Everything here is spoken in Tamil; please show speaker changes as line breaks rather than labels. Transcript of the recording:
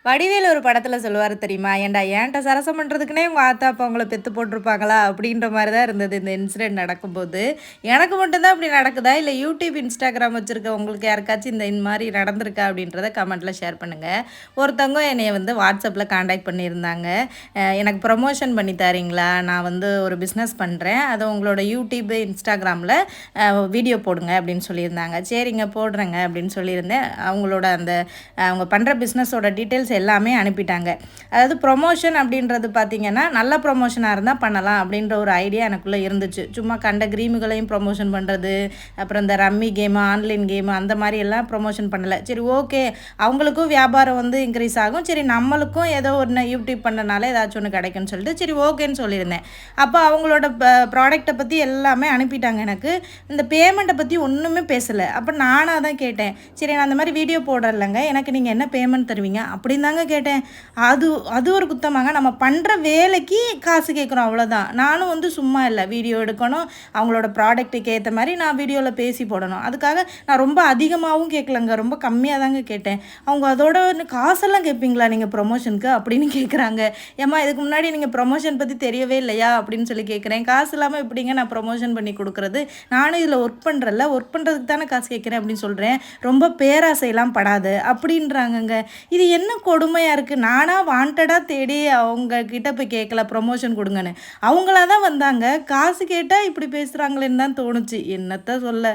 வடிவேலு ஒரு படத்துல சொல்லுவாரு தெரியுமா? "ஏன்டா என்ட்ட சரசம் பண்றதுக்குன்னே உங்க ஆத்தா, அப்பா உங்கள பெத்து போட்டுருப்பாங்களா?" அப்படின்ற மாரி தான் இருந்தது இந்த இன்சிடென்ட் நடக்கும்போது. எனக்கு மட்டும் தான் இப்படி நடக்குதா? இல்ல YouTube, Instagram வச்சிருக்கவங்களுக்கு யாருக்காச்சும் இந்த மாரி நடந்திருக்கா? அப்படின்றத கமெண்ட்ல ஷேர் பண்ணுங்க. ஒருத்தவங்க என்னைய வந்து WhatsAppல கான்டாக்ட் பண்ணியிருந்தாங்க. எனக்கு ப்ரமோஷன் பண்ணி தரீங்களா? நான் வந்து ஒரு பிஸ்னஸ் பண்றேன். அத உங்களோட YouTube, Instagramல வீடியோ போடுங்க அப்படின்னு சொல்லியிருந்தாங்க. சரிங்க போடுறேங்க அப்படின்னு சொல்லியிருந்தேன். அவங்களோட அந்த அவங்க பண்ணுற பிஸ்னஸோட டீட்டெயில்ஸ் எல்லாமே அனுப்பிட்டாங்க. அதாவது ப்ரொமோஷன் அப்படின்றது பார்த்தீங்கன்னா, நல்ல ப்ரொமோஷனாக இருந்தால் பண்ணலாம் அப்படின்ற ஒரு ஐடியா எனக்குள்ளே இருந்துச்சு. சும்மா கண்ட கிரீமுகளையும் ப்ரொமோஷன் பண்ணுறது, அப்புறம் இந்த ரம்மி கேமு, ஆன்லைன் கேமு அந்த மாரி எல்லாம் ப்ரொமோஷன் பண்ணல. சரி ஓகே, அவங்களுக்கும் வியாபாரம் வந்து இன்க்ரீஸ் ஆகும். சரி நம்மளுக்கும் ஏதோ ஒண்ணு யூடியூப் பண்ணனால ஏதாச்சும் ஒண்ணு கிடைக்கும்னு சொல்லிட்டு, சரி ஓகேன்னு சொல்லியிருந்தேன். அப்போ அவங்களோட ப்ராடக்ட்ட பத்தி எல்லாமே அனுப்பிட்டாங்க எனக்கு. இந்த பேமெண்ட்ட பத்தி ஒண்ணுமே பேசல. அப்ப நானா தான் கேட்டேன். சரி நான் அந்த மாரி வீடியோ போடுறேன்லங்க, எனக்கு நீங்க என்ன பேமெண்ட் தருவீங்க? அப்படின்னு தாங்க கேட்டேன். அது அது ஒரு குத்தமாங்க. நம்ம பண்ற வேலைக்கு காசு கேட்குறோம் அவ்வளோதான். நானும் வந்து சும்மா இல்ல. வீடியோ எடுக்கணும். அவங்களோட ப்ராடக்ட்டுக்கு ஏத்த மாரி நான் வீடியோல பேசி போடணும். அதுக்காக நான் ரொம்ப அதிகமாவும் கேட்கலங்க. ரொம்ப கம்மியா தாங்க கேட்டேன். அவங்க அதோட காசெல்லாம் கேட்பீங்களா நீங்க ப்ரமோஷனுக்கு? அப்படின்னு கேட்குறாங்க. ஏம்மா இதுக்கு முன்னாடி நீங்க ப்ரமோஷன் பத்தி தெரியவே இல்லையா? அப்படின்னு சொல்லி கேட்குறேன். காசு இல்லாம எப்படிங்க நான் ப்ரமோஷன் பண்ணி குடுக்குறது? நானும் இதில ஒர்க் பண்றேன்ல, ஒர்க் பண்றதுக்கு தானே காசு கேட்குறேன் அப்படின்னு சொல்றேன். ரொம்ப பேராசைலாம் படாத அப்படின்றாங்கங்க. இது என்ன கொடுமையா இருக்கு? நானா வாண்டடா தேடி அவங்க கிட்ட போய் கேட்கல ப்ரமோஷன் குடுங்கன்னு. அவங்களா தான் வந்தாங்க. காசு கேட்டா இப்படி பேசுறாங்களேன்னு தான் தோணுச்சு. என்னத்த சொல்ல?